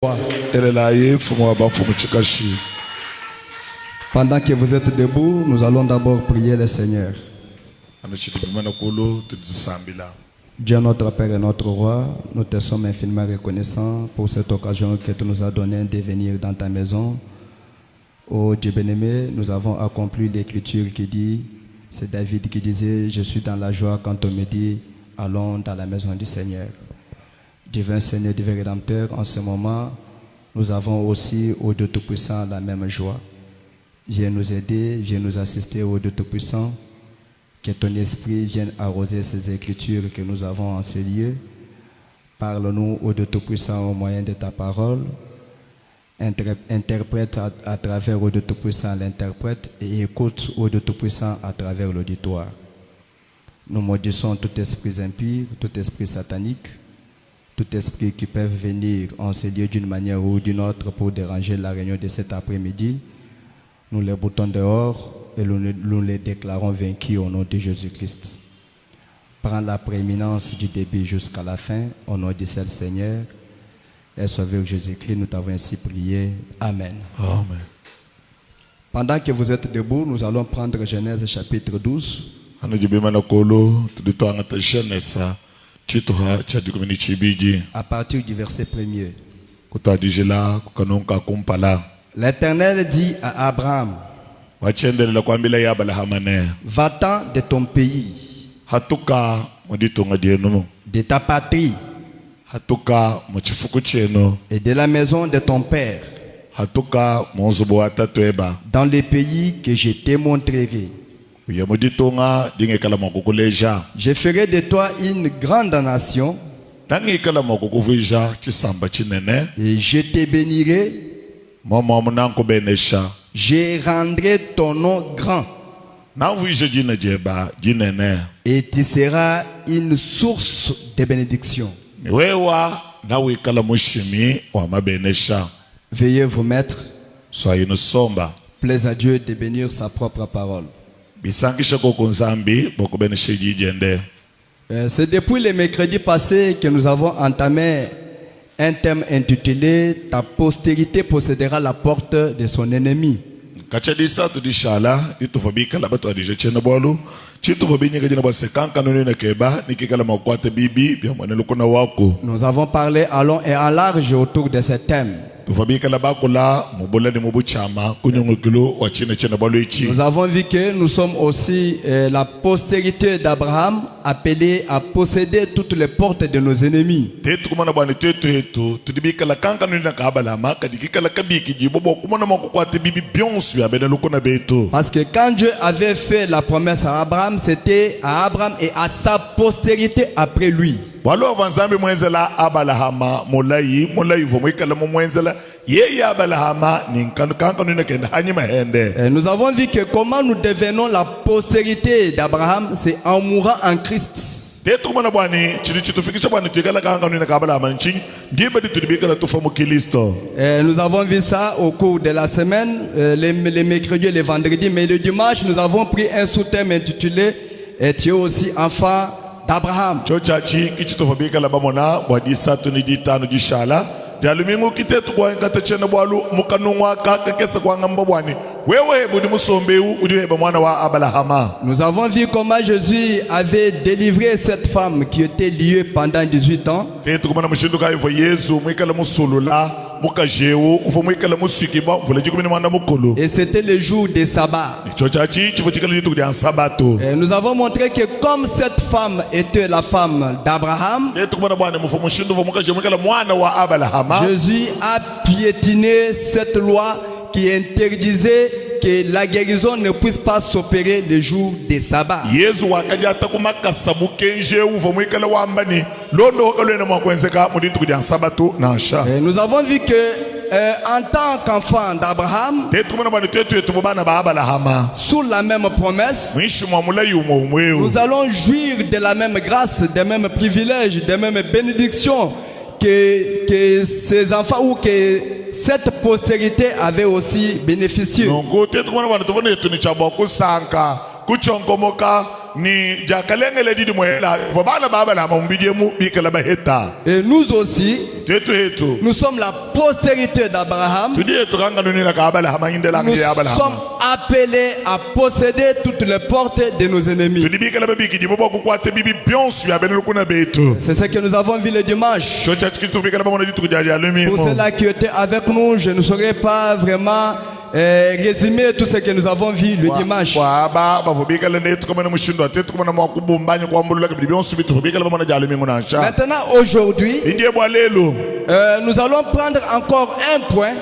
Pendant que vous êtes debout, nous allons d'abord prier le Seigneur. Dieu notre Père et notre Roi, nous te sommes infiniment reconnaissants pour cette occasion que tu nous as donnée de venir dans ta maison. Oh Dieu bien-aimé, nous avons accompli l'écriture qui dit, c'est David qui disait, je suis dans la joie quand on me dit, allons dans la maison du Seigneur. Divin Seigneur, divin Rédempteur, en ce moment, nous avons aussi au Dieu Tout-Puissant la même joie. Viens nous aider, viens nous assister au Dieu Tout-Puissant. Que ton esprit vienne arroser ces écritures que nous avons en ce lieu. Parle-nous au Dieu Tout-Puissant au moyen de ta parole. Interprète à travers au Dieu Tout-Puissant l'interprète et écoute au Dieu Tout-Puissant à travers l'auditoire. Nous maudissons tout esprit impur, tout esprit satanique, tout esprit qui peut venir en ce lieu d'une manière ou d'une autre pour déranger la réunion de cet après-midi. Nous les boutons dehors et nous les déclarons vaincus au nom de Jésus-Christ. Prends la prééminence du début jusqu'à la fin, au nom du seul Seigneur et Sauveur Jésus-Christ, nous t'avons ainsi prié. Amen. Amen. Pendant que vous êtes debout, nous allons prendre Genèse chapitre 12. À partir du verset 1er. L'Éternel dit à Abraham, va-t'en de ton pays, de ta patrie et de la maison de ton père, dans les pays que je te montrerai. Je ferai de toi une grande nation et je te bénirai. Je rendrai ton nom grand et tu seras une source de bénédiction. Veuillez vous mettre. Plaise à Dieu de bénir sa propre parole. C'est depuis le mercredi passé que nous avons entamé un thème intitulé « Ta postérité possédera la porte de son ennemi ». Nous avons parlé à long et à large autour de ce thème. Nous avons vu que nous sommes aussi la postérité d'Abraham, appelée à posséder toutes les portes de nos ennemis. Parce que quand Dieu avait fait la promesse à Abraham, c'était à Abraham et à sa postérité après lui. Nous avons vu que comment nous devenons la postérité d'Abraham, c'est en mourant en Christ. Nous avons vu ça au cours de la semaine, les mercredis et les vendredis, mais le dimanche, nous avons pris un sous-thème intitulé « Et tu es aussi enfant d'Abraham ». Nous avons vu comment Jésus avait délivré cette femme qui était liée pendant 18 ans. Et c'était le jour des sabbats. Et nous avons montré que comme cette femme était la femme d'Abraham, Jésus a piétiné cette loi qui interdisait que la guérison ne puisse pas s'opérer le jour des sabbats. Et nous avons vu que en tant qu'enfant d'Abraham, sous la même promesse, nous allons jouir de la même grâce, des mêmes privilèges, des mêmes bénédictions que ces enfants ou que cette postérité avait aussi bénéficié. ni jakalengele di moela vobana baba la mambidie mu bikela ba heta. Et nous aussi, Tetu nous sommes la postérité d'Abraham. tudi eturanga nuni la kabala hamangindela Nous ngi abala. sommes appelés à posséder toutes les portes de nos ennemis. Tudi bikela ba biki di bobo ku kwate bibi bionsu ya benelu kuna betu. C'est ce que nous avons vu le dimanche. Chocha chikitu bikela ba mona di tukujaja lumi. Pour ceux-là qui étaient avec nous, je ne saurais pas vraiment résumer tout ce que nous avons vu le dimanche. Maintenant, aujourd'hui, nous allons prendre encore un point,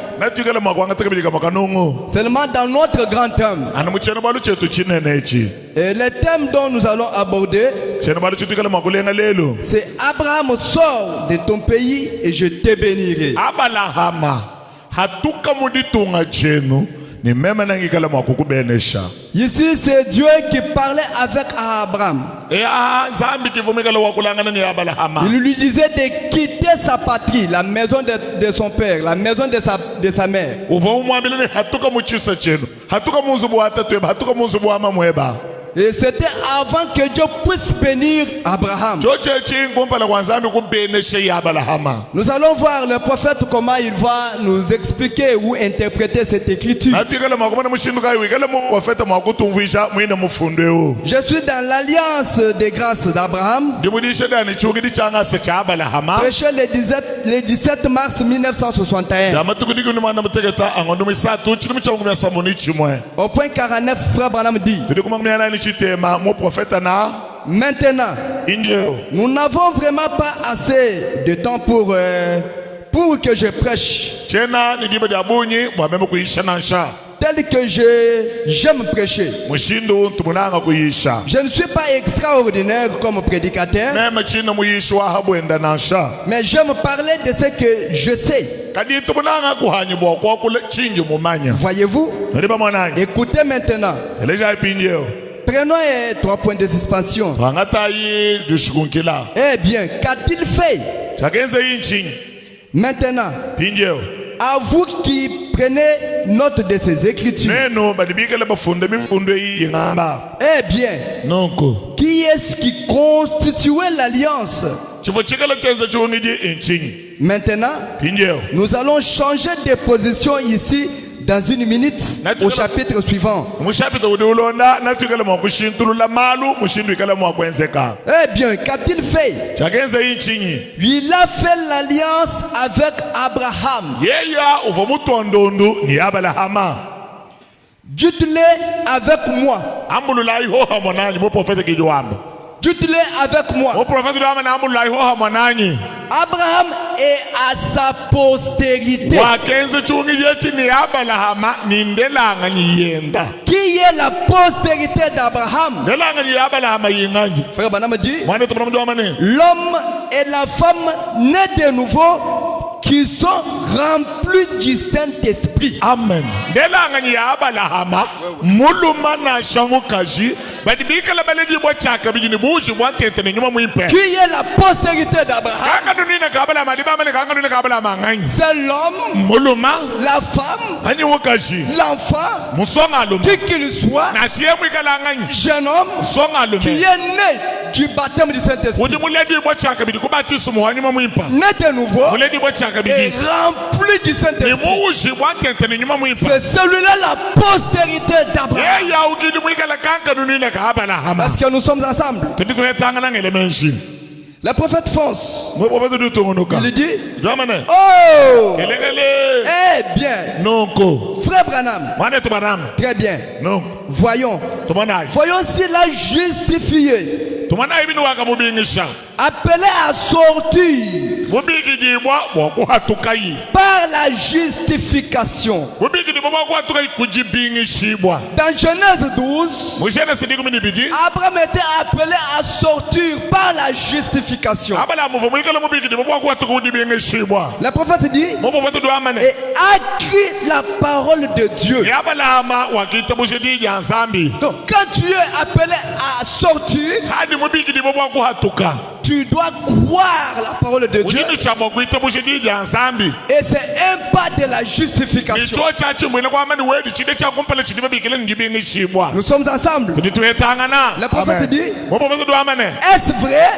seulement dans notre grand thème. Et le thème dont nous allons aborder, c'est Abraham, sort de ton pays et je te bénirai. Ici, c'est Dieu qui parlait avec Abraham. Il lui disait de quitter sa patrie, la maison de son père, la maison de sa mère. Et c'était avant que Dieu puisse bénir Abraham. Nous allons voir le prophète comment il va nous expliquer ou interpréter cette écriture. Je suis dans l'alliance des grâces d'Abraham. Prêché le 17 mars 1961. Au point 49, frère Branham dit: maintenant, nous n'avons vraiment pas assez de temps pour que je prêche tel que j'aime prêcher. Je ne suis pas extraordinaire comme prédicateur, mais j'aime parler de ce que je sais. Voyez-vous? Écoutez maintenant. Prenons 3 points de suspension. Eh bien, qu'a-t-il fait? Maintenant, à vous qui prenez note de ces écritures, eh bien, qui est-ce qui constituait l'alliance? Maintenant, nous allons changer de position ici dans une minute au chapitre suivant. Eh bien, qu'a-t-il fait? Il a fait l'alliance avec Abraham. Dites-le avec moi. Dites-le avec moi. Abraham est à sa postérité. Qui est la postérité d'Abraham? Frère Branham dit: l'homme et la femme nés de nouveau, qui sont remplis du Saint-Esprit. Amen. Qui est la postérité d'Abraham? C'est l'homme, la femme, l'enfant, qui qu'il soit, jeune homme, qui est né du baptême du Saint-Esprit, né de nouveau et rempli du Saint-Esprit. C'est celui-là la postérité d'Abraham. Parce que nous sommes ensemble. Le prophète fonce. Il dit: oh! Eh bien, frère Branham, très bien. Voyons s'il a justifié, appelé à sortir par la justification. Dans Genèse 12, Abraham était appelé à sortir par la justification. Le prophète dit: et acquis la parole de Dieu. Donc quand tu es appelé à sortir, tu dois croire la parole de Dieu. Et c'est un pas de la justification. Nous sommes ensemble. Le prophète dit, est-ce vrai?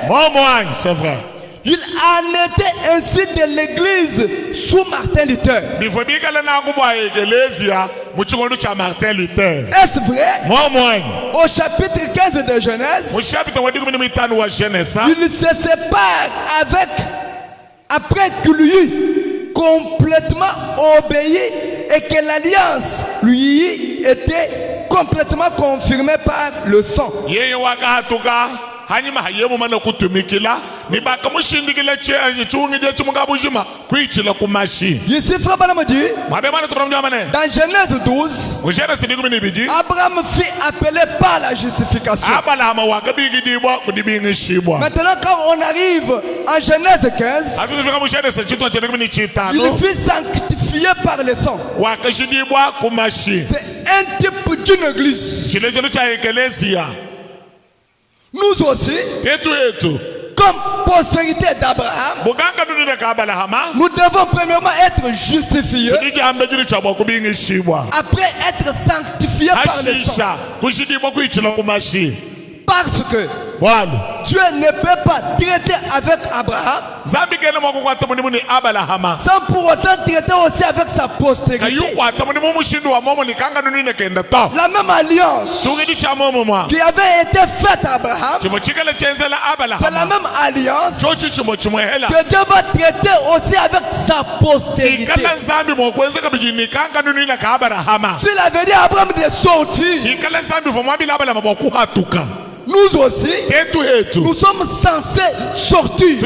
C'est vrai. Il en était ainsi de l'église sous Martin Luther. Est-ce vrai? Au chapitre 15 de Genèse, il se sépare après que lui complètement obéi et que l'alliance lui était complètement confirmée par le sang. hanyuma hayemo mana kutumikila nibaka mushindikile chungi chumungabujima kuichila kumashi. Ici frère Branham dit dans Genèse 12, Abraham fut appelé par la justification. Maintenant quand on arrive en Genèse 15, il fut sanctifié par le sang. C'est un type d'une église. Nous aussi, comme postérité d'Abraham, nous devons premièrement être justifiés, après être sanctifiés par le sang. Parce que Dieu ne peut pas traiter avec Abraham sans pour autant traiter aussi avec sa postérité. La même alliance qui avait été faite à Abraham, c'est la même alliance que Dieu va traiter aussi avec sa postérité. S'il avait dit à Abraham de sortir, nous aussi, nous sommes censés sortir.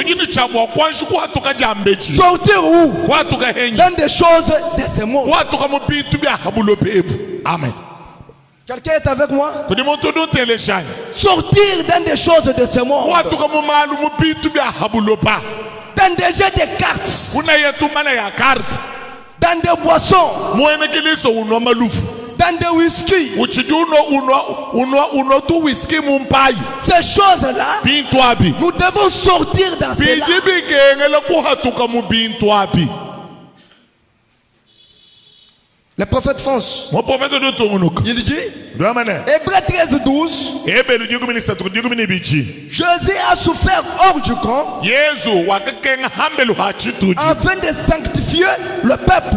Sortir où? Dans des choses de ce monde. Amen. Quelqu'un est avec moi? Sortir dans des choses de ce monde. Dans des jeux de cartes. Dans des boissons. Dans des whisky. Ces choses-là, nous devons sortir dans cela. Le prophète fonce. Il dit, Hébreux 13:12, Jésus a souffert hors du camp afin de sanctifier le peuple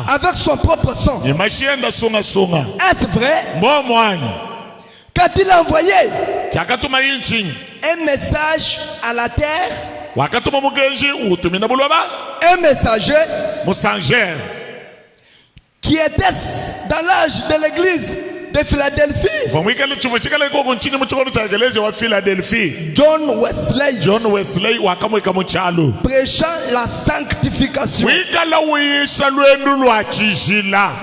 avec son propre sang. Est-ce vrai? Qu'a-t-il envoyé un message à la terre? Un messager qui était dans l'âge de l'église de Philadelphie. John Wesley prêchant la sanctification.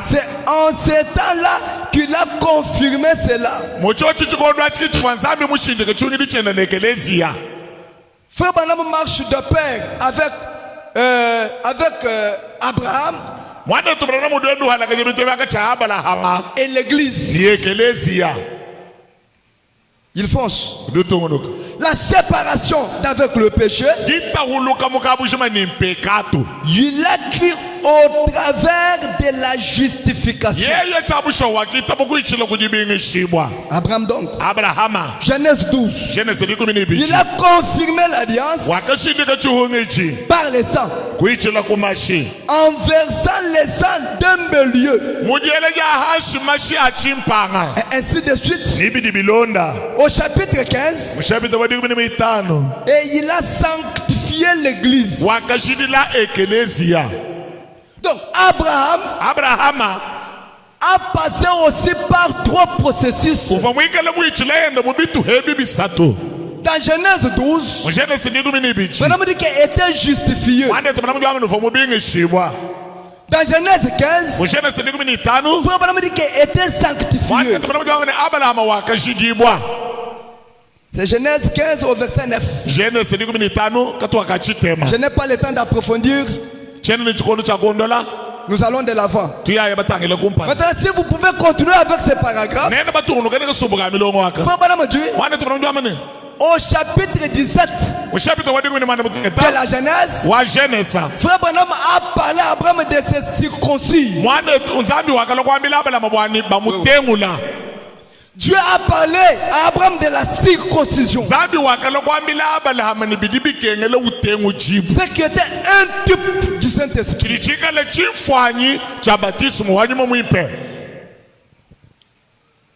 C'est en ce temps-là qu'il a confirmé cela. Frère Branham marche de pair avec Abraham et l'église. Il fonce. La séparation d'avec le péché, il a écrit au travers de la justification. Abraham donc, Genèse 12, il a confirmé l'alliance par le sang, en versant le sang d'un milieu, et ainsi de suite. Au chapitre 15, et il a sanctifié l'église. Donc Abraham a passé aussi par 3 processus. Dans Genèse 12, Branham dit qu'il était justifié. Dans Genèse 15, Branham dit qu'il était sanctifié. C'est Genèse 15 au verset 9. Je n'ai pas le temps d'approfondir. Nous allons de l'avant. Maintenant, si vous pouvez continuer avec ces paragraphes, au chapitre 17 de la Genèse, Frère Branham a parlé à Abraham de ses circoncis. Dieu a parlé à Abraham de la circoncision. Ce qui était un type du Saint-Esprit.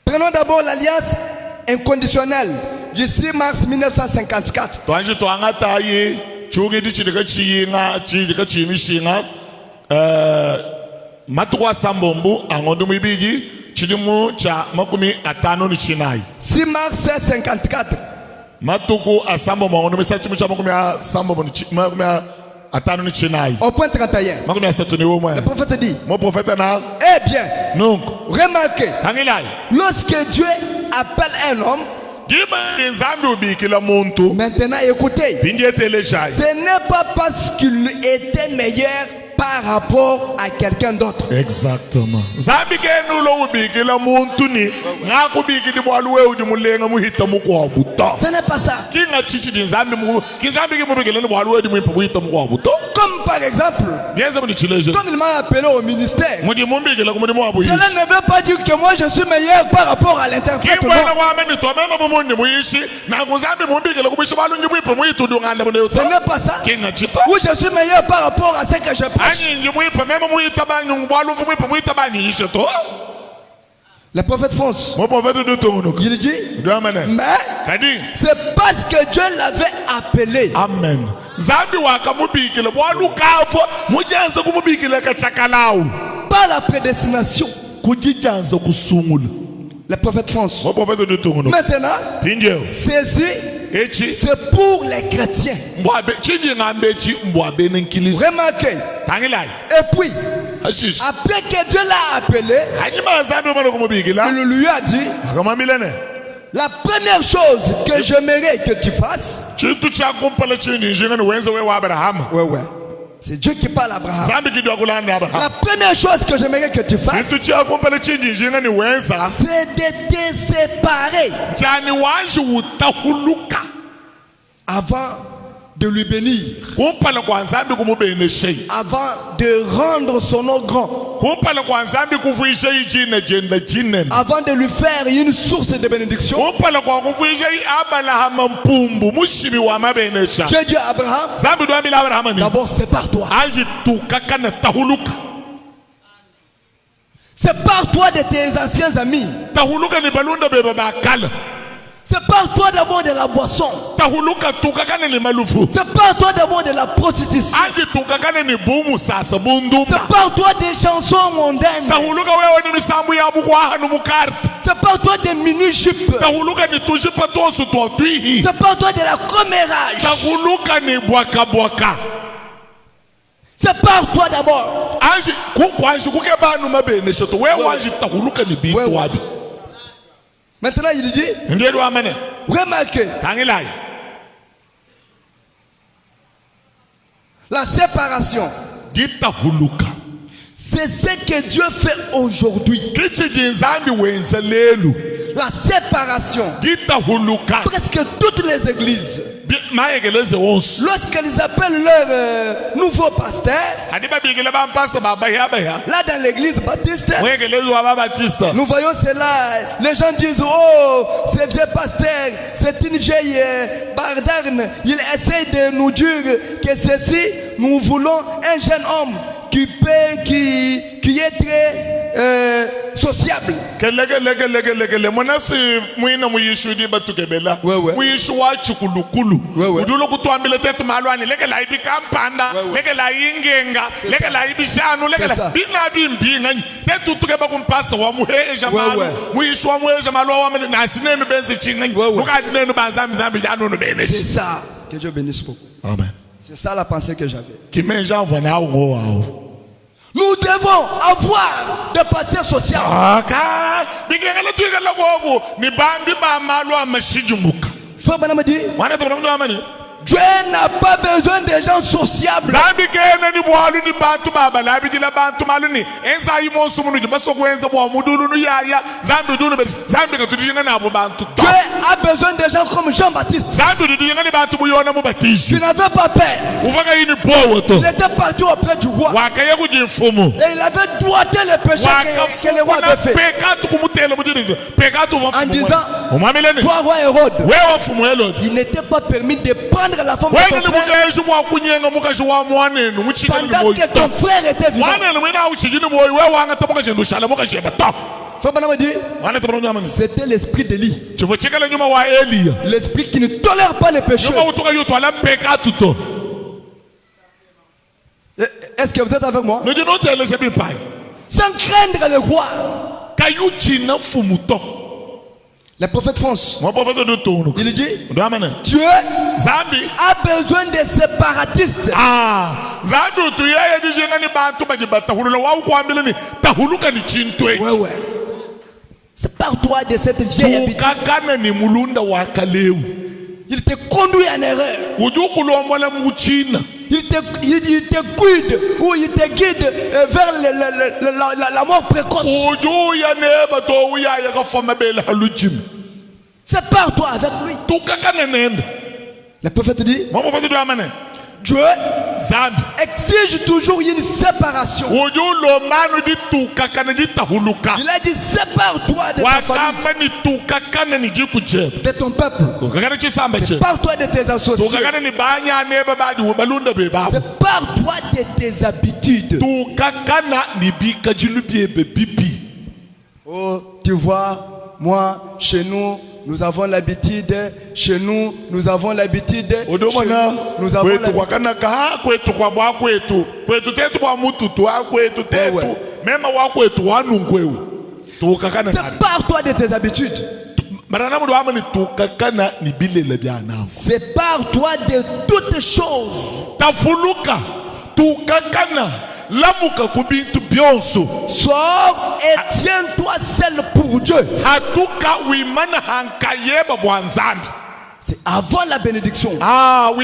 Prenons d'abord l'alliance inconditionnelle du 6 mars 1954. Matukwa Sambombu angondo mwibigi chidimu cha makumi atano ni chinai 6 mars 54 Matuku asambo mangondo mesa chimu cha makumi makumi atano ni chinai au point 31 makumi asatu ni womwe. Le prophète dit, mon prophète na eh bien, donc remarquez, lorsque Dieu appelle un homme, maintenant écoutez, ce n'est pas parce qu'il était meilleur par rapport à quelqu'un d'autre. Exactement. Ce n'est pas ça. Comme par exemple, comme il m'a appelé au ministère, cela ne veut pas dire que moi je suis meilleur par rapport à l'interprète. Ce n'est pas ça. Ou je suis meilleur par rapport à ce que je prends. Le prophète fonce. Il dit, mais c'est parce que Dieu l'avait appelé. Amen. Par la prédestination. Le prophète fonce. Maintenant, ceci, c'est pour les chrétiens. Remarquez. Et puis, après que Dieu l'a appelé, il lui a dit, la première chose que j'aimerais que tu fasses, ouais, c'est Dieu qui parle à Abraham. La première chose que j'aimerais que tu fasses, c'est de te séparer avant de lui bénir, avant de rendre son nom grand, avant de lui faire une source de bénédiction. Dieu dit à Abraham, d'abord sépare-toi. Sépare-toi de tes anciens amis. Sépare-toi d'abord de la boisson. Sépare-toi d'abord de la prostitution. Sépare-toi des chansons mondaines. Sépare-toi des mini-jupes. Sépare-toi de la commérage. Sépare-toi d'abord. Maintenant il dit, remarquez, la séparation, c'est ce que Dieu fait aujourd'hui. La séparation, presque toutes les églises, lorsqu'ils appellent leur nouveau pasteur, là dans l'église baptiste, nous voyons cela. Les gens disent, oh, ce vieux pasteur, c'est une vieille bardarne. Il essaie de nous dire que ceci, nous voulons un jeune homme qui est très sociable. C'est ça. Que Dieu bénisse beaucoup. Amen. C'est ça la pensée que j'avais. Nous devons avoir des passions sociales. Frère Branham dit, Dieu n'a pas besoin des gens sociables. Zambi kene ni bwalu ni bantu baba labi dila bantu maluni enza imonsu munu basoko enza bwa mudulu nu yaya zambi dulu zambi ka tudinga na abo bantu. Dieu a besoin des gens comme Jean-Baptiste. Zambi tudinga ni bantu buyona mu batishi. Il n'avait pas peur. Uvanga yini powo to. Il était parti auprès du roi. Wakaya ku jimfumu. Et il avait doigté les péchés que le roi avait fait. Pekatu kumutela mujiri. Pekatu va En disant, toi roi Hérode, il n'était pas permis de prendre la femme de ton frère pendant que ton frère était vivant. C'était l'esprit d'Élie. L'esprit qui ne tolère pas les péchés. Est-ce que vous êtes avec moi? Sans craindre le roi. Le prophète France, il dit, Dieu a besoin des séparatistes. Ouais. Sépare-toi de cette vieille habitude. Il te conduit en erreur. Il te guide ou il te guide vers la mort précoce. Sépare-toi avec lui. Le prophète dit, Dieu exige toujours une séparation. Il a dit sépare-toi de ta famille, de ton peuple. Sépare-toi de tes associés. Sépare-toi de tes habitudes. Oh, tu vois, moi, chez nous, nous avons l'habitude, chez nous, nous avons l'habitude, nous avons Sépare-toi de tes habitudes. Sépare-toi de toutes choses. Sors et tiens-toi seul pour Dieu. C'est avant la bénédiction. Avant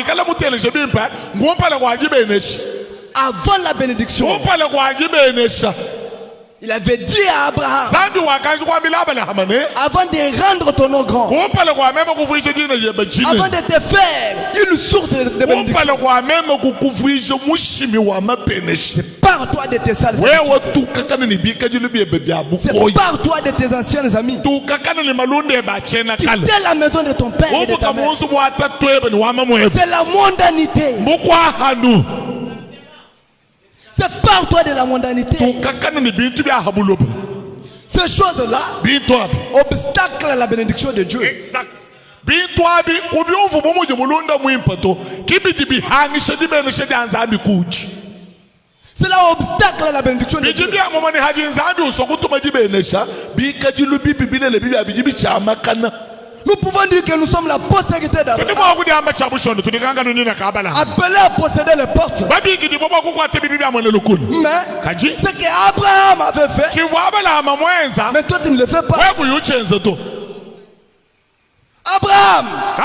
la bénédiction. Il avait dit à Abraham, avant de rendre ton nom grand, avant de te faire une source de bénédiction, sépare-toi de tes sales habitudes. Sépare-toi de tes anciens amis. Quitter la maison de ton père et de ta mère. C'est la mondanité. Sépare-toi de la mondanité. Ces choses-là, obstacle à la bénédiction de Dieu. Exact. C'est là obstacle à la bénédiction de Dieu. Nous pouvons dire que nous sommes la postérité d'Abraham, appelés à posséder les portes. Mais ce qu'Abraham avait fait, mais toi tu ne le fais pas. Abraham s'est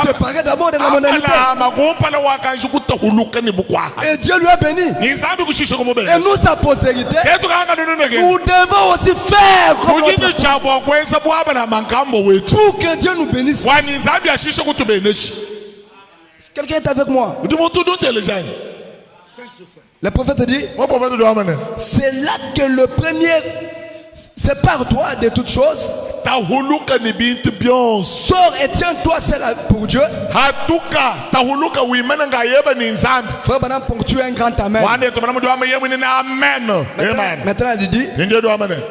séparé d'abord de la mondanité. Et Dieu lui a béni. Et nous, sa postérité, nous devons aussi faire comme pour que Dieu nous bénisse. Quelqu'un est avec moi? Le prophète dit, c'est là que le premier, sépare-toi de toutes choses. Sors et tiens-toi seul pour Dieu. Frère Branham ponctue un grand amen. Maintenant il dit,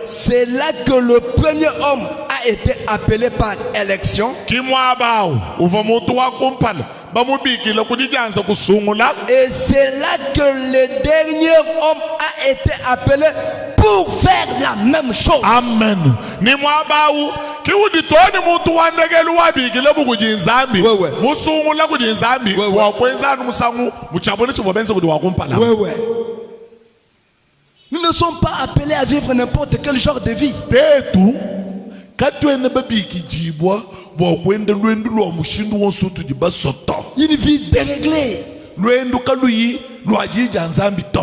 c'est là que le premier homme a été appelé par élection. Et c'est là que le dernier homme a été appelé pour faire la même chose. Amen. Nous ne sommes pas appelés à vivre n'importe quel genre de vie. Une vie déréglée.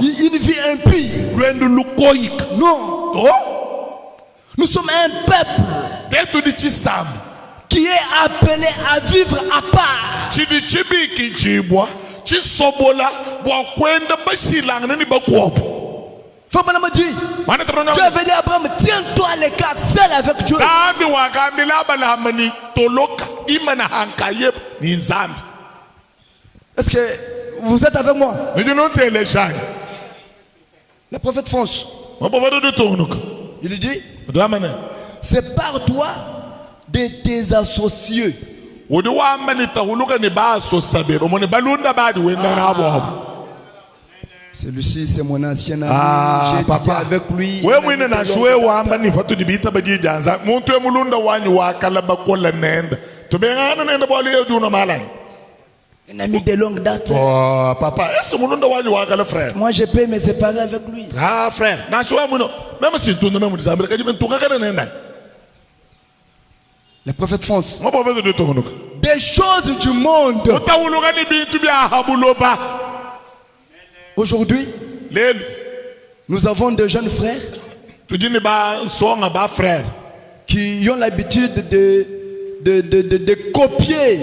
Une vie impie. Non. Nous sommes un peuple qui est appelé à vivre à part. Dieu avait dit à Abraham, tiens-toi à l'écart, seul avec Dieu. Est-ce que vous êtes avec moi? Le prophète France, il dit, sépare-toi de tes associés. Celui-ci, c'est mon ancien ami. J'ai été avec lui. Un ami de longue date. Oh, papa, moi, je peux me séparer avec lui. Ah, frère. Le prophète France. Des choses du monde. Aujourd'hui, nous avons de jeunes frères qui ont l'habitude de copier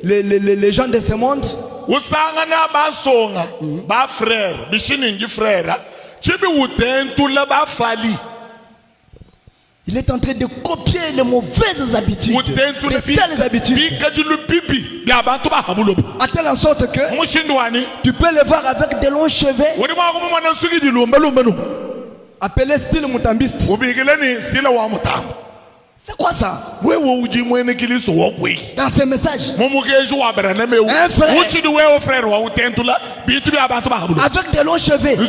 les gens de ce monde. Il est en train de copier les mauvaises habitudes, les sales habitudes. À telle en sorte que tu peux le voir avec des longs cheveux, appelé style moutambiste. C'est quoi ça? Dans ces messages, un frère avec des longs cheveux.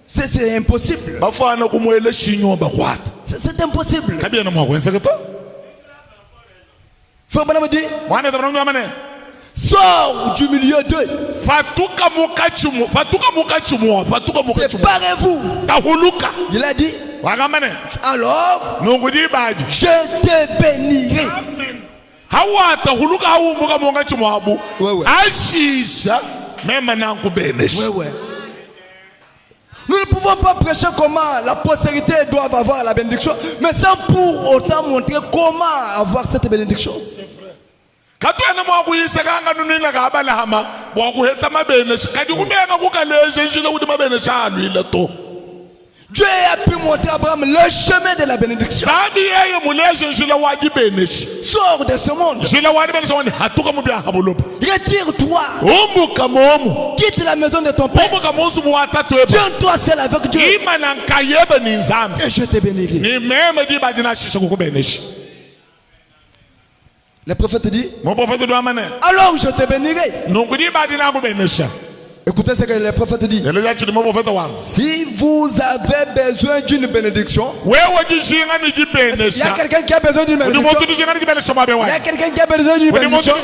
C'est impossible. C'est impossible. Frère Branham dit, sors du milieu d'eux. Séparez-vous. Il a dit, alors je te bénirai. Nous ne pouvons pas prêcher comment la postérité doit avoir la bénédiction, mais sans pour autant montrer comment avoir cette bénédiction. Dieu a pu montrer à Abraham le chemin de la bénédiction. Sors de ce monde. Retire-toi. Quitte la maison de ton père. Tiens-toi seul avec Dieu. Et je te bénirai. Le prophète dit, alors je te bénirai. Écoutez ce que le prophète dit. Si vous avez besoin d'une bénédiction, il y a quelqu'un qui a besoin d'une bénédiction. Il y a quelqu'un qui a besoin d'une bénédiction.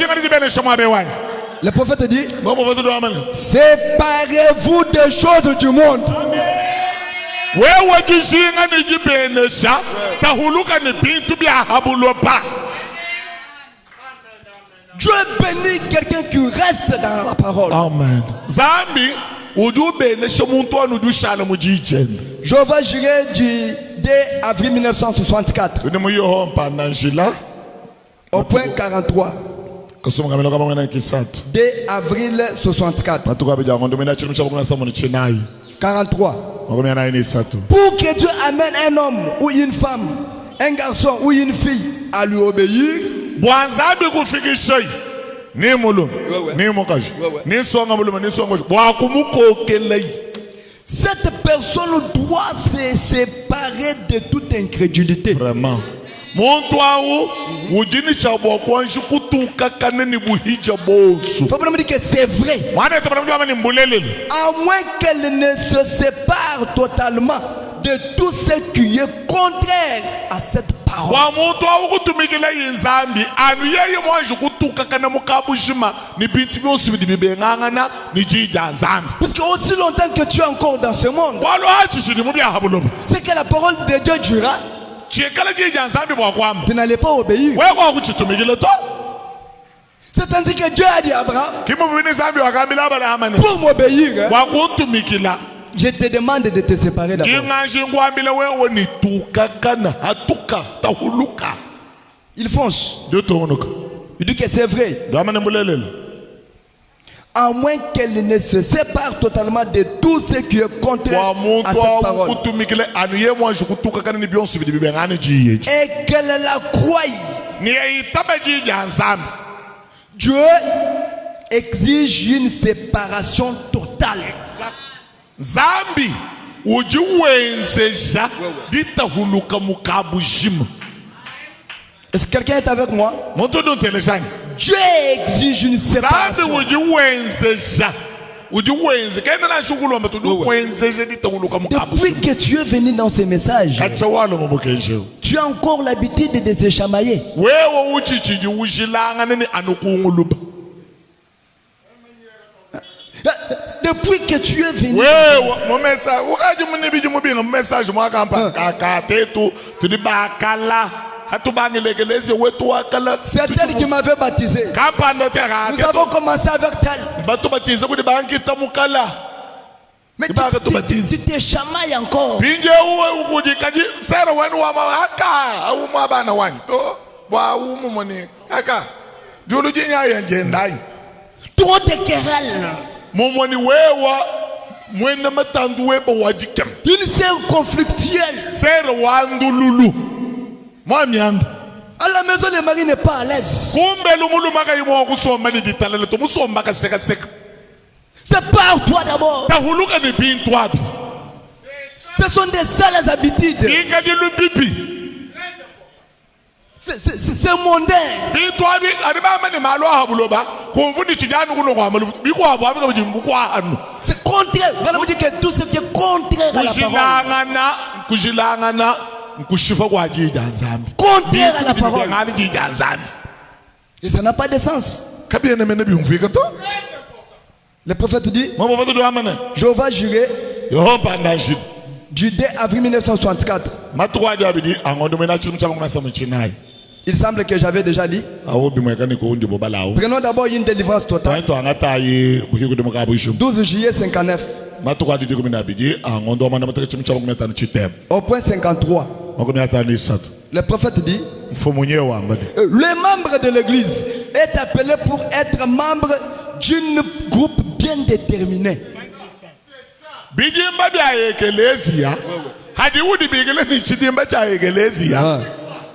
Le prophète dit, séparez-vous des choses du monde. Dieu bénit quelqu'un qui reste dans la parole. Amen. Jéhovah Jireh du 2 avril 1964. Au point 43. 2 avril 64. 43. Pour que Dieu amène un homme ou une femme, un garçon ou une fille à lui obéir, cette personne doit se séparer de toute incrédulité. Vraiment. Faut me dire que c'est vrai. À moins qu'elle ne se sépare totalement de tout ce qui est contraire à cette parole. parole. Parce que aussi longtemps que tu es encore dans ce monde, c'est que la parole de Dieu durera. Tu n'allais pas obéir. C'est ainsi que Dieu a dit à Abraham, pour m'obéir, je te demande de te séparer d'abord. Il fonce. Il dit que c'est vrai. À moins qu'elle ne se sépare totalement de tout ce qui est contraire à cette parole. Et qu'elle la croie. Dieu exige une séparation totale. Zambi est-ce que quelqu'un est avec moi? Dieu exige une séparation. Depuis que tu es venu dans ce message, tu as encore l'habitude de se chamailler. Depuis que tu es venu, c'est elle qui m'avait baptisé. Nous avons commencé avec elle. Mais tu te chamailles encore. Trop de querelles. Une sœur conflictuelle. À la maison, le mari n'est pas à l'aise. C'est par toi d'abord. Ce sont des sales habitudes. C'est mondain. C'est contraire. Vous allez me dire que tout ce qui est contraire à la parole. Contraire à la parole. Et ça n'a pas de sens. Le prophète dit, Jéhovah juré du 2 avril 1964. Il semble que j'avais déjà dit. Prenons d'abord une délivrance totale. 12 juillet 59. Au point 53. Le prophète dit, le membre de l'église est appelé pour être membre d'un groupe bien déterminé.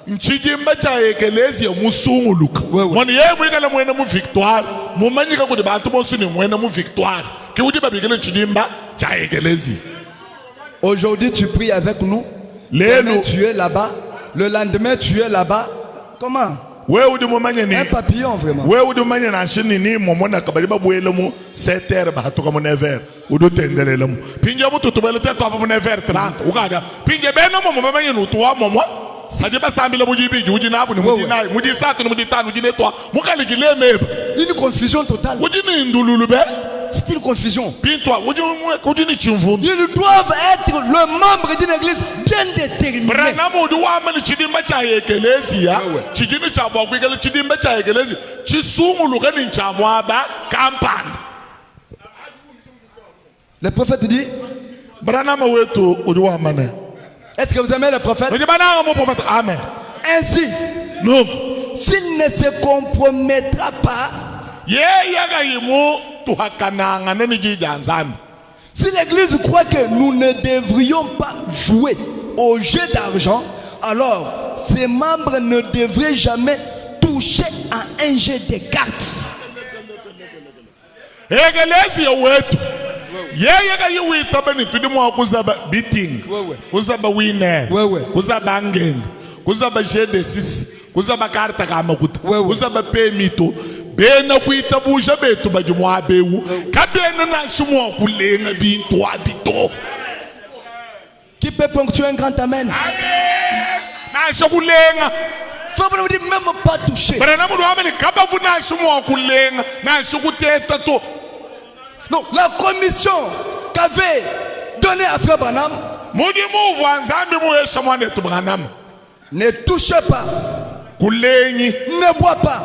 Nchijimba cha ekelezi musunguluka moni yemwikala mwene mu victoire mumanyika kuti bantu bonse ni mwene mu victoire kiuti babikele nchijimba cha ekelezi. Aujourd'hui tu pries avec nous, demain tu es là-bas, le lendemain tu es là-bas. Comment? Un papillon vraiment. Une confusion totale. C'est une confusion. Ils doivent être le membre d'une église bien déterminée. Le prophète dit, est-ce que vous aimez le prophète? Amen. Ainsi, s'il ne se compromettra pas, si l'église croit que nous ne devrions pas jouer au jeu d'argent, alors ses membres ne devraient jamais toucher à un jeu de cartes. Kuzaba winner, kuzaba angeng, kuzaba G6, kuzaba karta kamakuta, kuzaba pemito, bena kuitabusha betu bajumwa bewu, kabena na shumwa kulenga bintu abito. Qui peut ponctuer un grand amen? nasho kulenga Frère Branham dit même pas toucher. Donc la commission qu'avait donnée à Frère Branham ne touche pas, ne boit pas,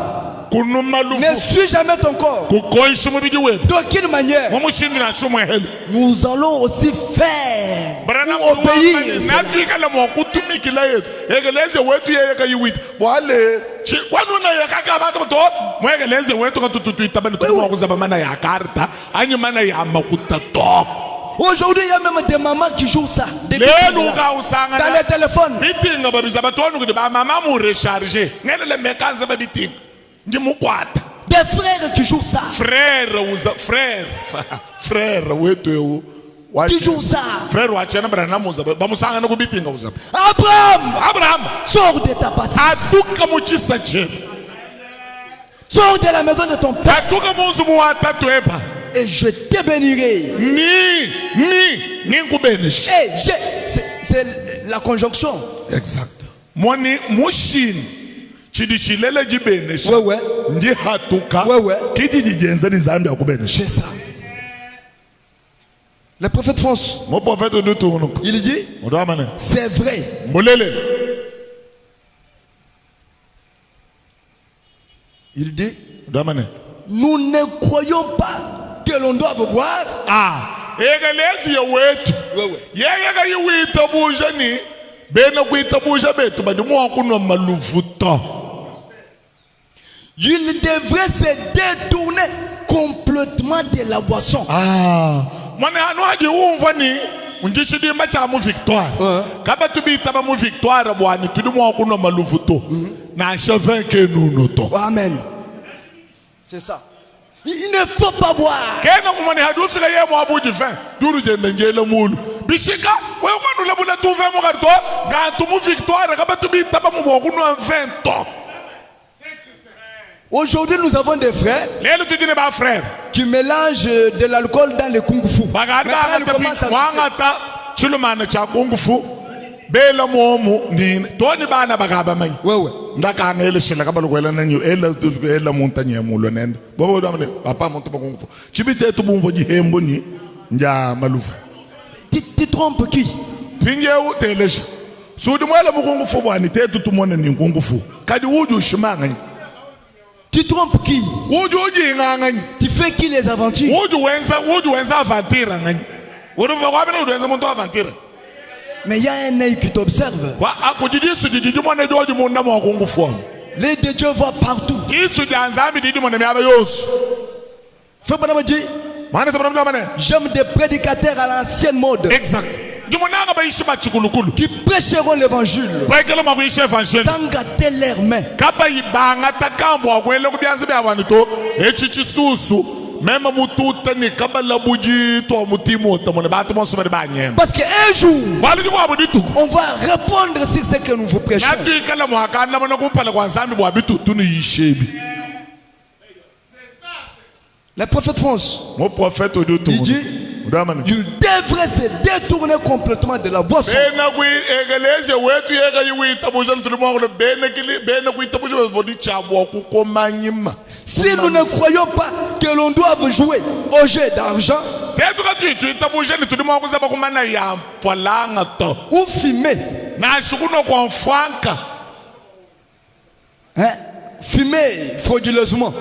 ne suis jamais ton corps. D'aucune manière, nous allons aussi faire ou obéir. Aujourd'hui, il y a même des mamans qui jouent ça. Dans les téléphones. Des frères qui jouent ça. Qui jouent ça. Abraham, sors de ta patrie. Sors de la maison de ton père. Et je te bénirai. C'est la conjonction. Exact. C'est ça. Le prophète France, il dit, c'est vrai. Il dit, nous ne croyons pas que l'on doit boire. Il devrait se détourner complètement de la boisson. Amen. C'est ça. Il ne faut pas boire. Aujourd'hui, nous avons des frères qui mélangent de l'alcool dans le kung-fu. Tu trompes qui? Tu trompes qui? Tu fais qui les aventures? Mais il y a un œil qui t'observe. L'œil de Dieu voit partout. Frère Branham dit, j'aime des prédicateurs à l'ancienne mode. Exact. Qui prêcheront l'évangile sans gâter leurs mains. Parce qu'un jour, on va répondre sur ce que nous vous prêchons. Le prophète France, il dit, il devrait se détourner complètement de la boisson. Si nous ne croyons pas que l'on doit jouer au jeu d'argent ou fumer, fumer frauduleusement,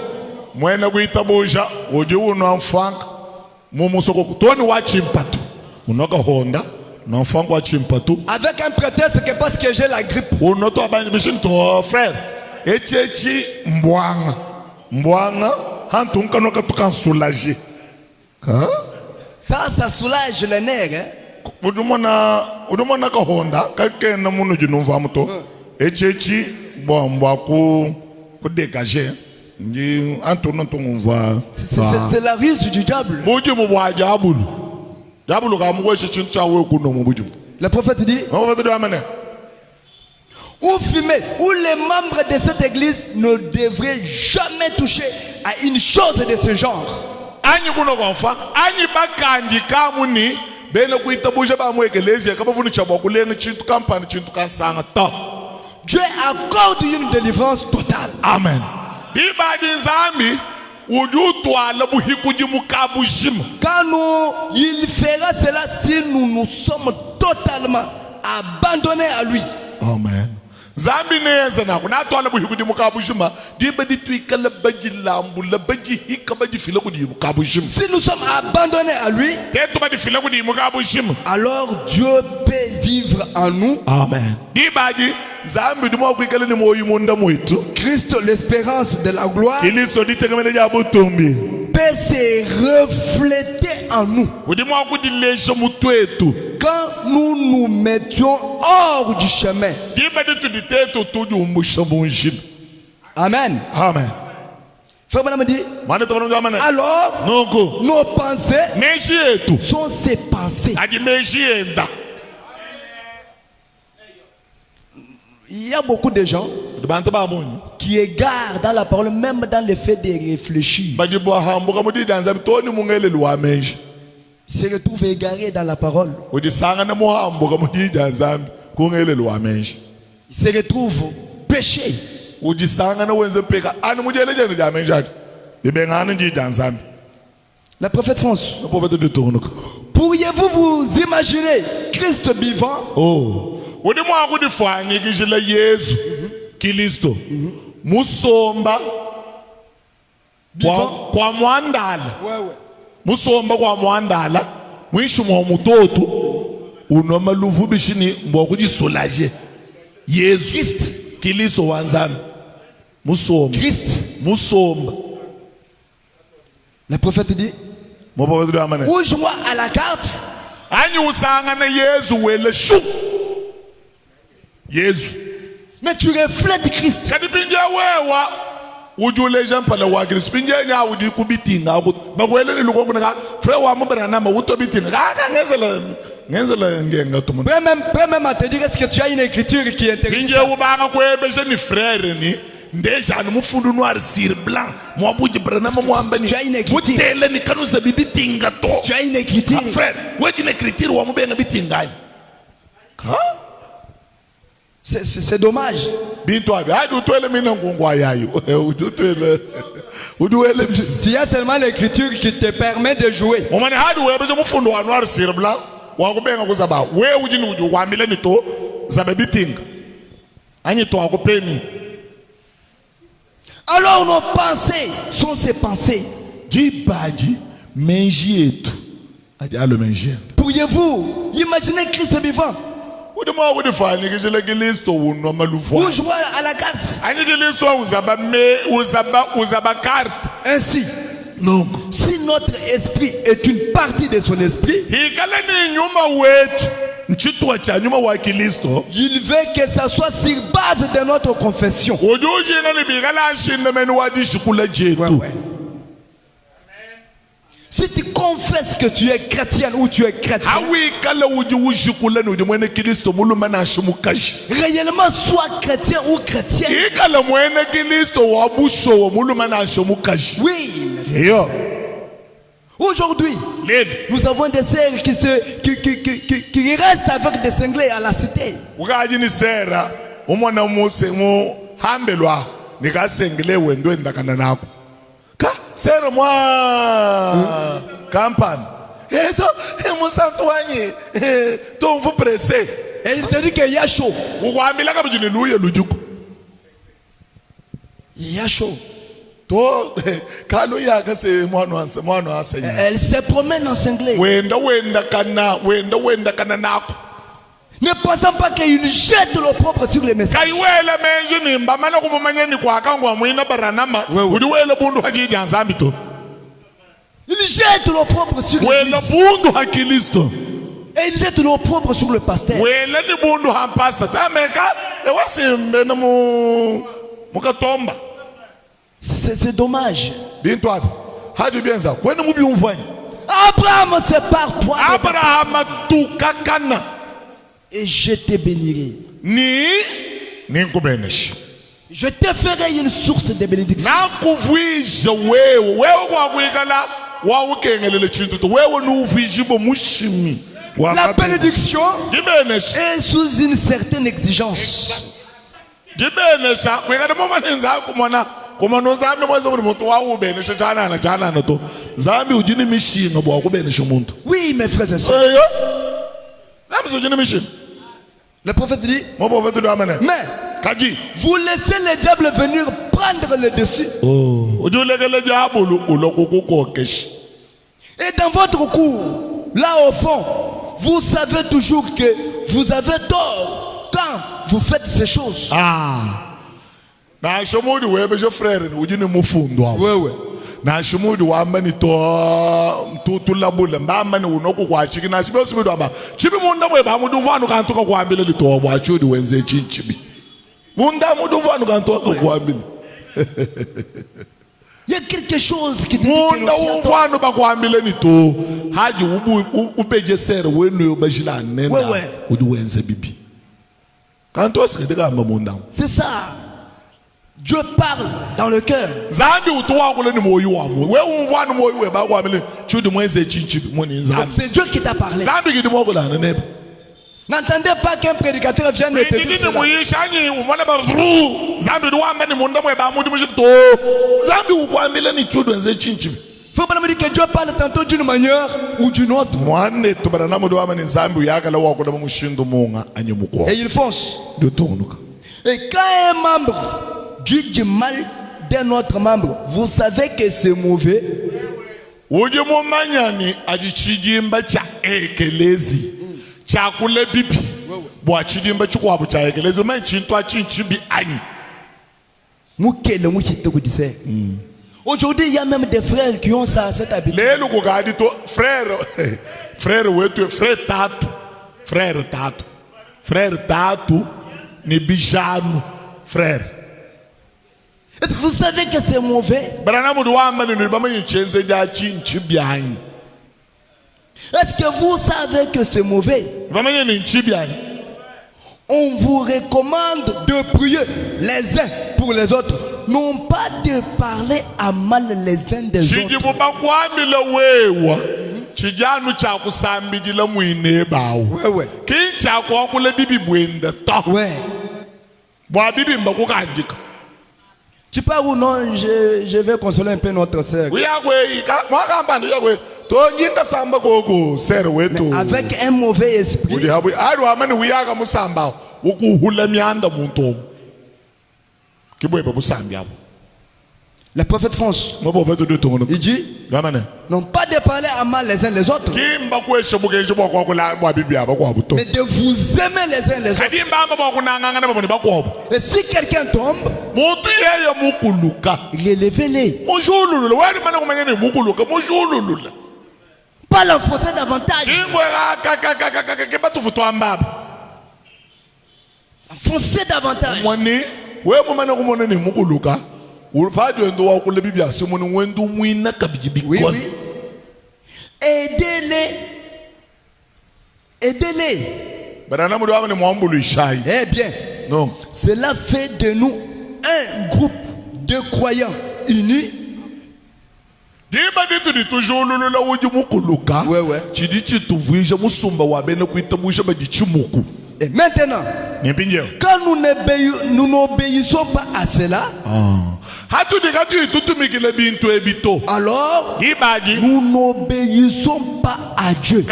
avec un prétexte que parce que j'ai la grippe. Frère, ça soulage les nerfs. C'est la ruse du diable. Le prophète dit, ou fumer, ou les membres de cette église ne devraient jamais toucher à une chose de ce genre. Dieu accorde une délivrance totale. Amen. Quand il fera cela si nous sommes totalement abandonnés à lui. Amen. Si nous sommes abandonnés à lui, alors Dieu peut vivre en nous. Amen. Christ, l'espérance de la gloire, peut se refléter en nous quand nous nous mettions hors du chemin. Amen. Amen. Frère Branham dit, alors nos pensées sont ses pensées. Il y a beaucoup de gens qui égarent dans la parole, même dans le fait de réfléchir. Se retrouvent égarés dans la parole. Ils se retrouvent péchés. La prophète France, pourriez-vous vous imaginer Christ vivant? Musomba kwa mwandala musomba kwa mwandala mwishimo mutoto unoma luvu bishini mbo kujisolaje Yesu Kristo wanzana musomba musomba. La prophète dit, ouvre-moi à la carte. Mais tu reflètes Christ. Même à te dire, est-ce que tu as une écriture qui est intéressante? Tu as une écriture. C'est dommage. S'il y a seulement l'écriture qui te permet de jouer. Alors nos pensées sont ses pensées. Pourriez-vous imaginer Christ vivant? Ouvre-moi à la carte. Ainsi, si notre esprit est une partie de son esprit, il veut que ça soit sur base de notre confession. Si tu confesses que tu es chrétien ou tu es chrétien, réellement sois chrétien ou chrétien. Oui. Aujourd'hui, nous avons des sœurs qui restent avec des cinglés à la cité. Sera moi campagne. Et vous pressez. Et il te dit qu'il y a chaud. Il y a chaud. Elle se promène en cinglé. Ne pensant pas qu'il jette l'opprobre sur les messages. Il jette l'opprobre sur l'église. Et il jette l'opprobre sur le pasteur. C'est dommage. Abraham, c'est par toi. Et je te bénirai. Je te ferai une source de bénédiction. La bénédiction est sous une certaine exigence. dibene sha kweka demova nenza kumona kumona zami mwaze uri muntu wa ubene shachana chana to zami ujini mishinga bwa kubene shomuntu. Oui mes frères et sœurs. Zami ujini mishinga. Le prophète dit mais vous laissez le diable venir prendre le dessus. Et dans votre cours, là au fond, vous savez toujours que vous avez tort quand vous faites ces choses. Na shumudu wambani to labula mbamani unoku kwa chiki na chibe subidu aba chibi munda mwe ba mudu vanu kantoka kuambile lito bwa chudi wenze chinchibi munda mudu vanu kantoka kuambile. Il y a quelque chose qui dit munda vanu ba kuambile nito haji upeje sere wenu yobajila nenda udu wenze bibi kanto sikidika mba munda. C'est ça. Dieu parle dans le cœur. C'est Dieu qui t'a parlé. N'entendez pas qu'un prédicateur vienne te dire cela. Faut pas me dire que Dieu parle tantôt d'une manière ou d'une autre. Et il fonce. Et quand un membre dit du mal d'un autre membre, vous savez que c'est mauvais. Aujourd'hui, il y a même des frères qui ont ça, cette habitude. Frère Tatu, ni bijanu, frère. Vous savez que c'est mauvais. Est-ce que vous savez que c'est mauvais? On vous recommande de prier les uns pour les autres, non pas de parler à mal les uns des autres. Tu parles ou non, je vais consoler un peu notre sœur. Avec un mauvais esprit. Le prophète fonce. Il dit non pas de parler à mal les uns les autres, mais de vous aimer les uns les autres. Et si quelqu'un tombe, relevez-les. Pas l'enfoncer davantage. Enfoncer davantage. Oui, oui. Aidez-les. Aidez-les. Eh bien, non. Cela fait de nous un groupe de croyants unis. Et maintenant, quand nous n'obéissons pas à cela, alors nous n'obéissons pas à Dieu.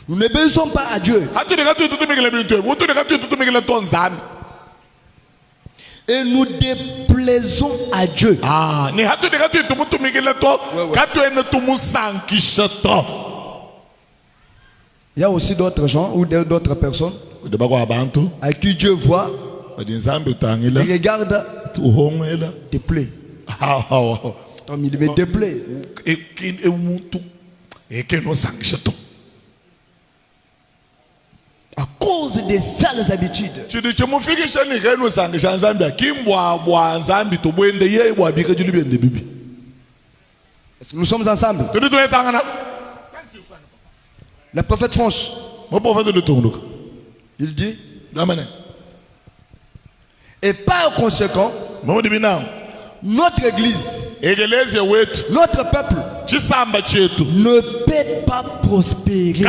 Nous n'obéissons pas à Dieu. Et nous déplaisons à Dieu. Il y a aussi d'autres gens ou d'autres personnes à qui Dieu voit, il regarde, te plaît. Il me déplaît. À cause des sales habitudes. Est-ce que nous sommes ensemble? Le prophète fonce. Il dit et par conséquent, notre église, notre peuple ne peut pas prospérer.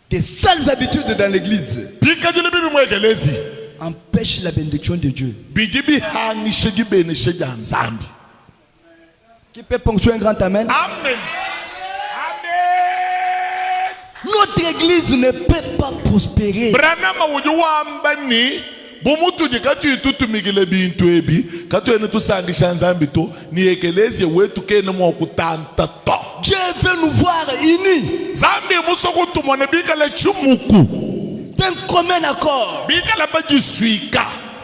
Des sales habitudes dans l'église empêchent la bénédiction de Dieu. Qui peut ponctuer un grand amen? Amen. Notre église ne peut pas prospérer. Dieu veut nous voir unis d'un commun accord.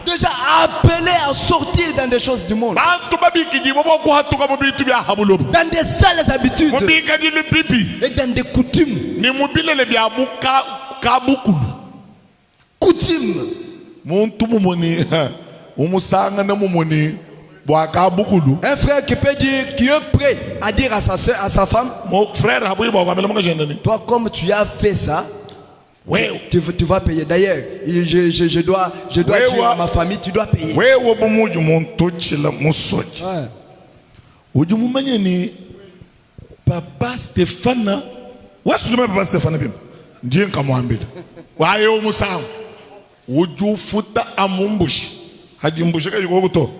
Déjà appelé à sortir dans des choses du monde, dans des sales habitudes et dans des coutumes. Coutumes. Un frère qui peut dire, qui est prêt à dire à sa soeur, à sa femme, toi comme tu as fait ça, tu vas payer. D'ailleurs, je dois dire à ma famille, tu dois payer. Papa Stéphane, où est-ce que tu mets Papa Stéphane? Dieu Kamwambé. Waye o musang. Uju futa amumbushi. Hadi mbushi ka yuko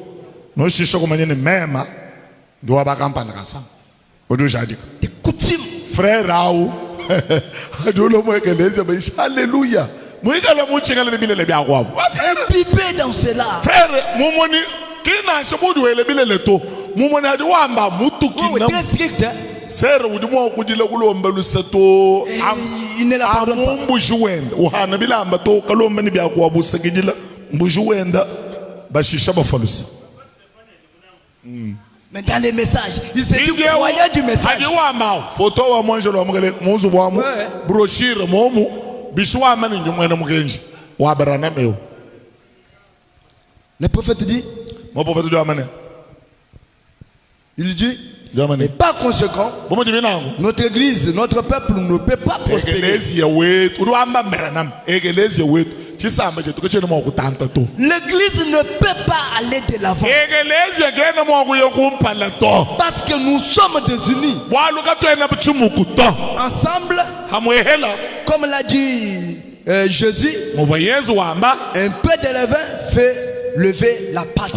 no shisho ko manyene mema. Ndo abakamba nakasa. Odu jadi. Des coutumes. Frère Raou. Adolo mo ekeleze ba alléluia. Mo ikala mo chingala bilele bya kwa. Imbibé dans cela. Frère, momoni kina shabudu ele bilele to. Momoni adi wamba mutuki na. Très strict. Sir, il ne la pardonne pas. Mais dans les messages, il s'est dit croyant du message. Le prophète dit, il dit, et par conséquent, notre église, notre peuple ne peut pas prospérer. L'église ne peut pas aller de l'avant parce que nous sommes désunis. Ensemble, comme l'a dit Jésus, un peu de levain fait lever la pâte.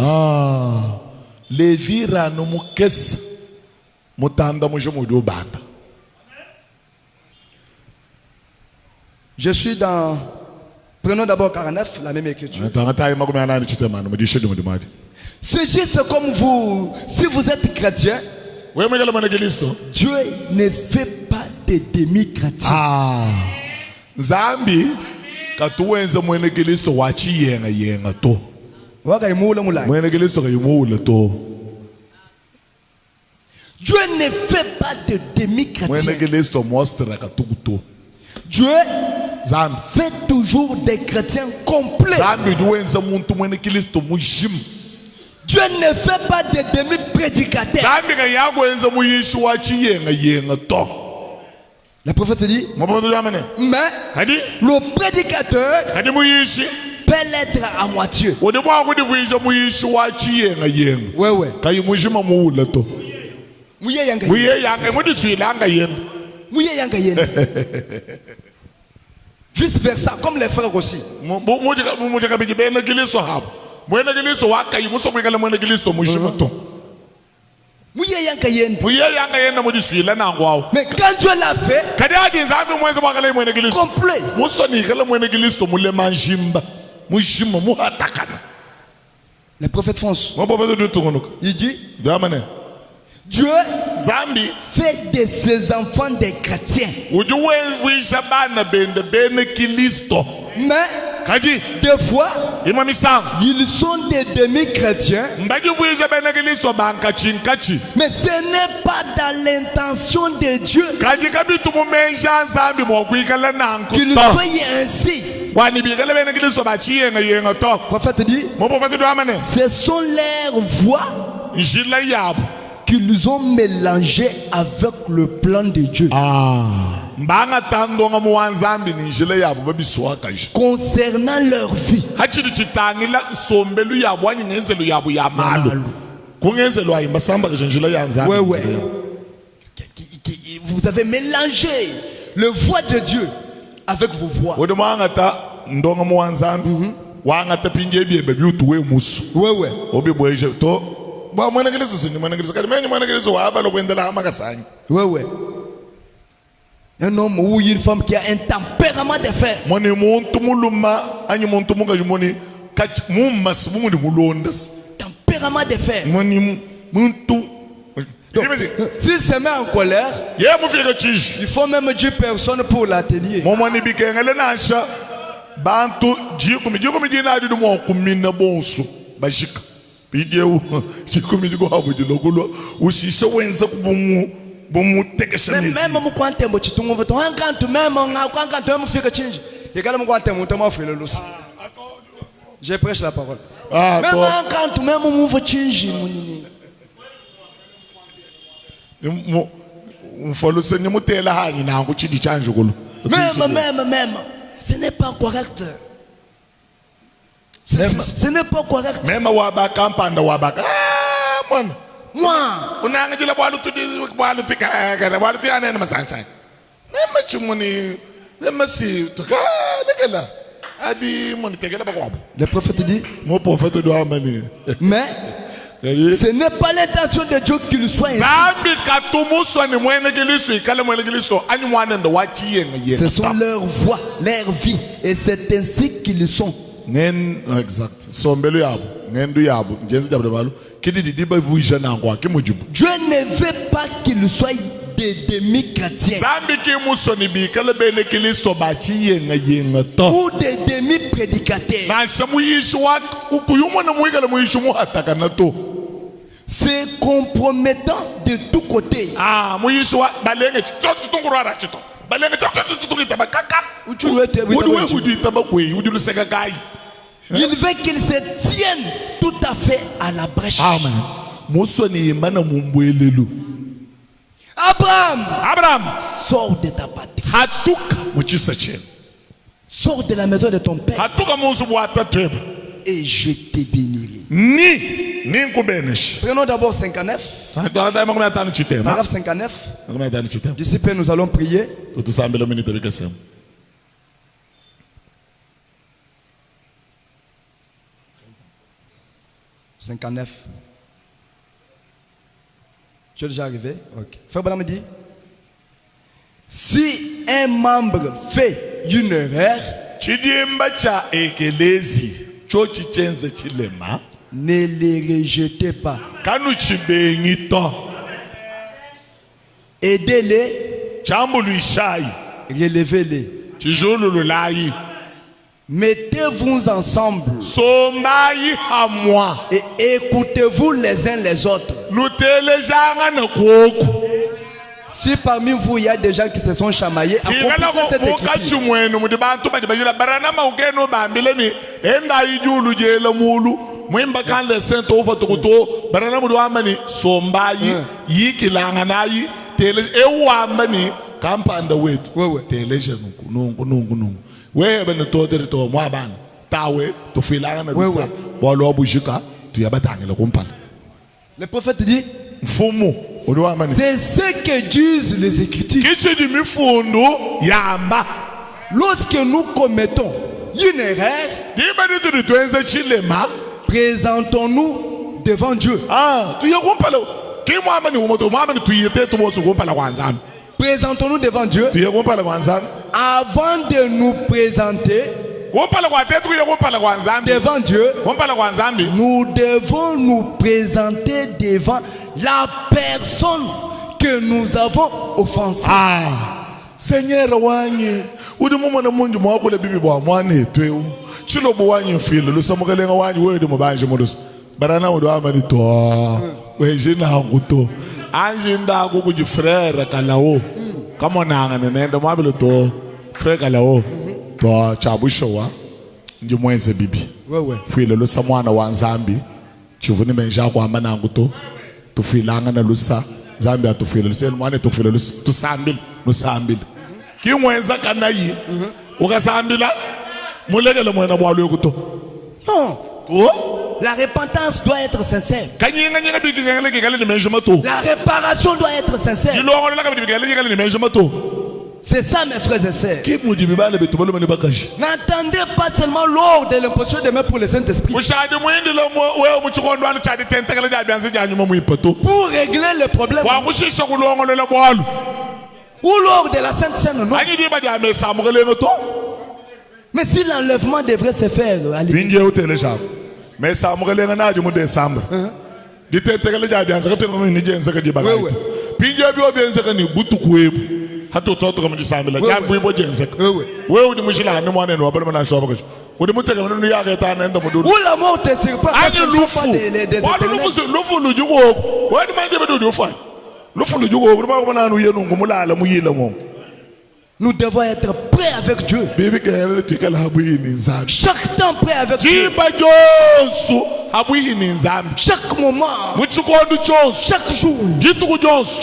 Je suis dans... Prenons d'abord 49, la même écriture. C'est juste comme vous, si vous êtes chrétien, Dieu ne fait pas de demi-chrétiens. Zambi, katuwenza mwene Kristo wachi yenga to. Mwene Kristo kayimula to. Dieu ne fait pas de demi-chrétiens. Dieu fait toujours des chrétiens complets. Dieu ne fait pas de demi-prédicateurs. Le prophète dit, mais le prédicateur peut l'être à moitié. Vice versa, comme les frères aussi. Mais quand Dieu l'a fait complet, le prophète fonce. Il dit, Dieu fait de ses enfants des chrétiens. Mais des fois, ils sont des demi-chrétiens. Mais ce n'est pas dans l'intention de Dieu qu'il soit ainsi. Le prophète dit, ce sont leurs voix qu'ils ont mélangé avec le plan de Dieu. Concernant leur vie. Ouais. Vous avez mélangé le voix de Dieu avec vos voix. Ouais. Un homme ou une femme qui a un tempérament de fer. Tempérament de fer. S'il se met en colère, il faut même 10 personnes pour l'atelier. Même je prêche la parole. Même, ce n'est pas correct. Ce n'est pas correct. Moi, le prophète dit, mais ce n'est pas l'intention de Dieu qu'il soit ainsi. Ce sont leurs voix, leur vie, et c'est ainsi qu'ils sont. Exact. Dieu ne veut pas qu'ils soient des demi-chrétiens ou des demi-prédicateurs. C'est compromettant de tous côtés. Il veut qu'ils se tiennent tout à fait à la brèche. Abraham, sors de ta patrie. Sors de la maison de ton père. Et je te bénirai. Prenons d'abord 59. Paragraphe 59. D'ici peu, nous allons prier. 59. Tu es déjà arrivé? Ok. Frère Branham dit, si un membre fait une erreur, ne les rejetez pas. Aidez-les, relevez-les. Mettez-vous ensemble et écoutez-vous les uns les autres. Si parmi vous il y a des gens qui se sont chamaillés, accomplissez cette écriture. Le prophète dit, c'est ce que disent les Écritures. Lorsque nous commettons une erreur, présentons-nous devant Dieu. Présentons-nous devant Dieu avant de nous présenter devant Dieu. Nous devons nous présenter devant la personne que nous avons offensée. Seigneur wanyi udi mumana munju mwakule bibi bwa mwane etwe chilo bwanyi mfile lusamukelenga wanyi wewe mubanje modus barana udo amani to weje na nguto anje ndaku kuji frère kalao kama nanga nenda mwabilo to frère kalao to chabushowa ndi mwenze bibi wewe file lusamwana wa Nzambi chivuni menja kwa amana nguto tufilanga na lusa Zambia tufile lusel mwane tufile lusa tusambili lusambili kimwenza kanayi ukasambila mulekele mwena bwalo yokuto no La repentance doit être sincère. La réparation doit être sincère. C'est ça, mes frères et sœurs. N'attendez pas seulement lors de l'imposition des mains pour le Saint-Esprit. Pour régler le problème. Ou lors de la Sainte Seine, non. Mais si l'enlèvement devrait se faire à l'église. Mais ça me relève à décembre. Nous devons être prêts avec Dieu. Chaque temps prêt avec Dieu. Chaque moment. Chaque jour.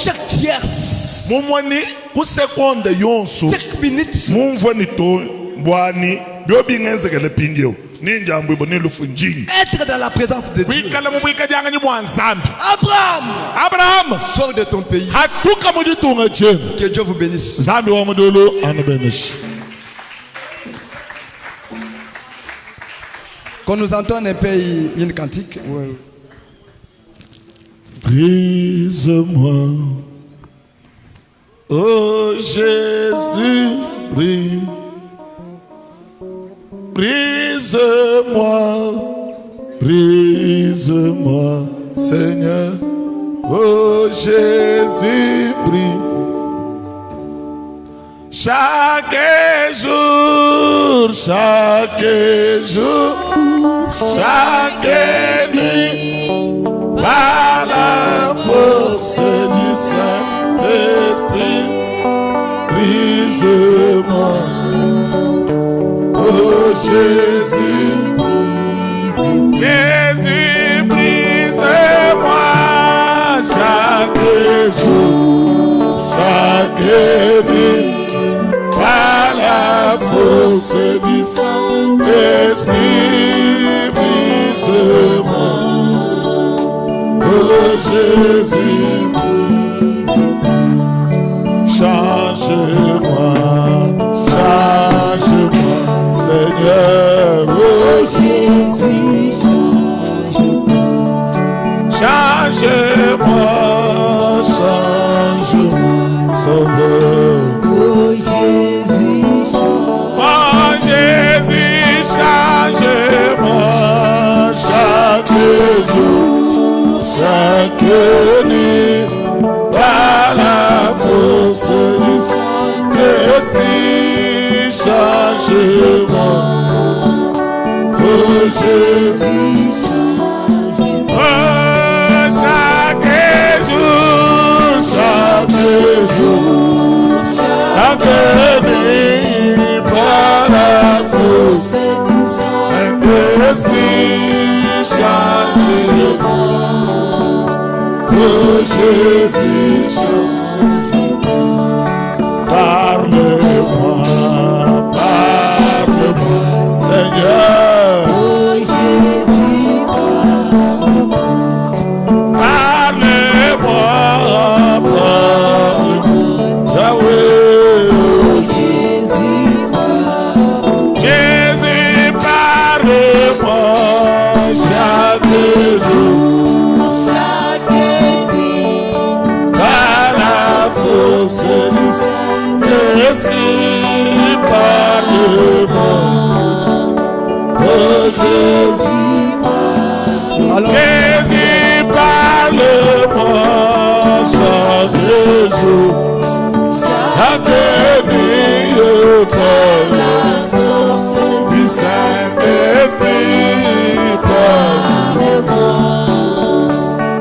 Chaque tierce. Chaque minute. Être dans la présence de Dieu. Abraham, sors de ton pays. Que Dieu vous bénisse. Quand nous entendons un pays, une cantique. Brise-moi, oh Jésus, brise. Brise-moi, brise-moi, Seigneur, oh Jésus, brise. Chaque jour, chaque nuit, par la force du Saint-Esprit, brise-moi. Oh Jésus, Jésus, brise-moi chaque jour, chaque nuit, par la force du Saint-Esprit, brise-moi. Oh Jésus, change-moi, change-moi. Seigneur, oh Jésus, change-moi, change-moi, Sauveur. Oh Jésus, change-moi, chaque jour, chaque nuit, par la force du Saint-Esprit, change-moi. Oh Jésus, oh chaque jour, chaque nuit, par la force du Saint-Esprit, change-moi. Oh Jésus, change-moi. Parle-moi, parle-moi, Seigneur. Oh Jésus, parle-moi. Parle-moi, parle-moi, Yahweh. Oh Jésus, parle-moi. Jésus, parle-moi chaque jour, chaque nuit, par la force du Saint-Esprit, parle-moi. Oh Jésus, parle-moi. Jésus, parle-moi chaque jour, chaque nuit, par la force du Saint-Esprit, parle-moi.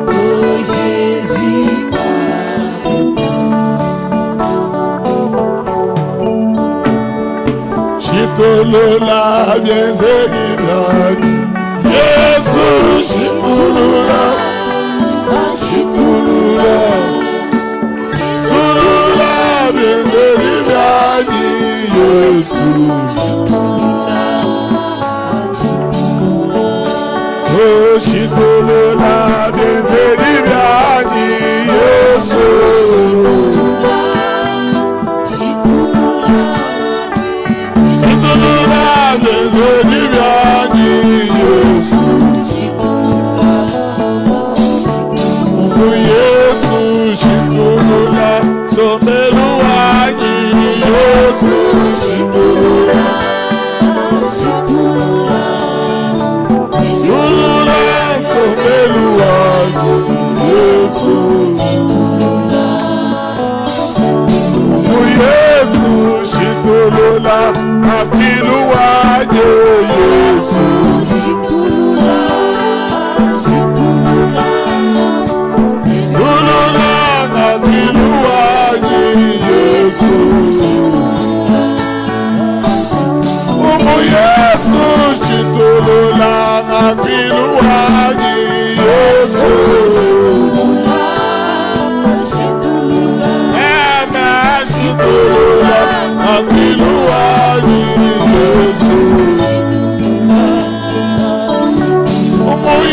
Oh Jésus, parle-moi. Chitulula, bien zéguinani, Jesus, chitulula, chitulula, chitulula, bien zéguinani, Jesus, chitulula, chitulula. Oh shitulula benzeri byanyi Yesu shitulula benzeri byanyi Yesu Yesu shitulula somelu wanyi Yesu shitulula Yesu shitulula apilu waje Yesu shitulula apilu waje Yesu Yesu shitulula apilu waje Yesu Akiluwaji Yesu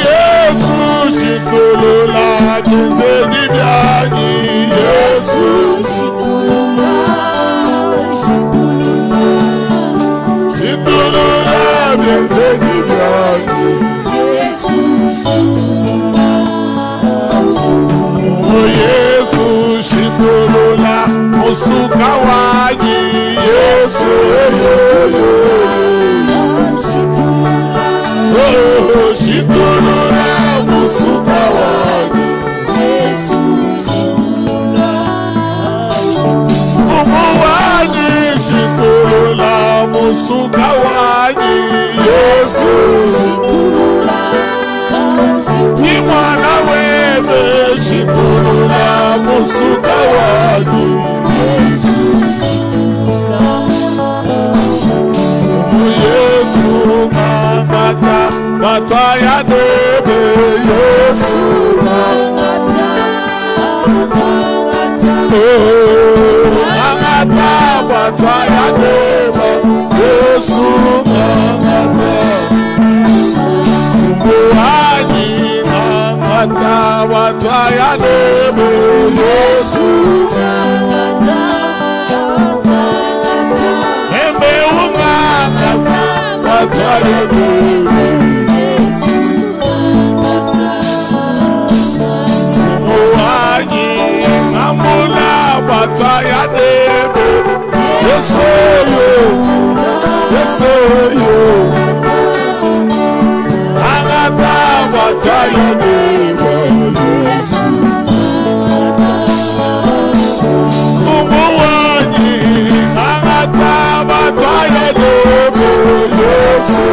Yesu shitulula kenzeni byanyi Yesu shitulula kenzeni byanyi Yesu shitulula musuka wanyi Yesu shitulula musuka wanyi Yesu umuwanyi shitulula musuka wanyi Yesu ni mwana webe shitulula musuka wanyi Yesu mangata mataya debe Yesu mangata mataya debe Yesu mangata umuwanyi mangata mataya debe Yesu mangata Mataya debe Yesu umuwanyi amula mataya debe Yesu yo agata mataya debe Yesu umuwanyi agata mataya debe Yesu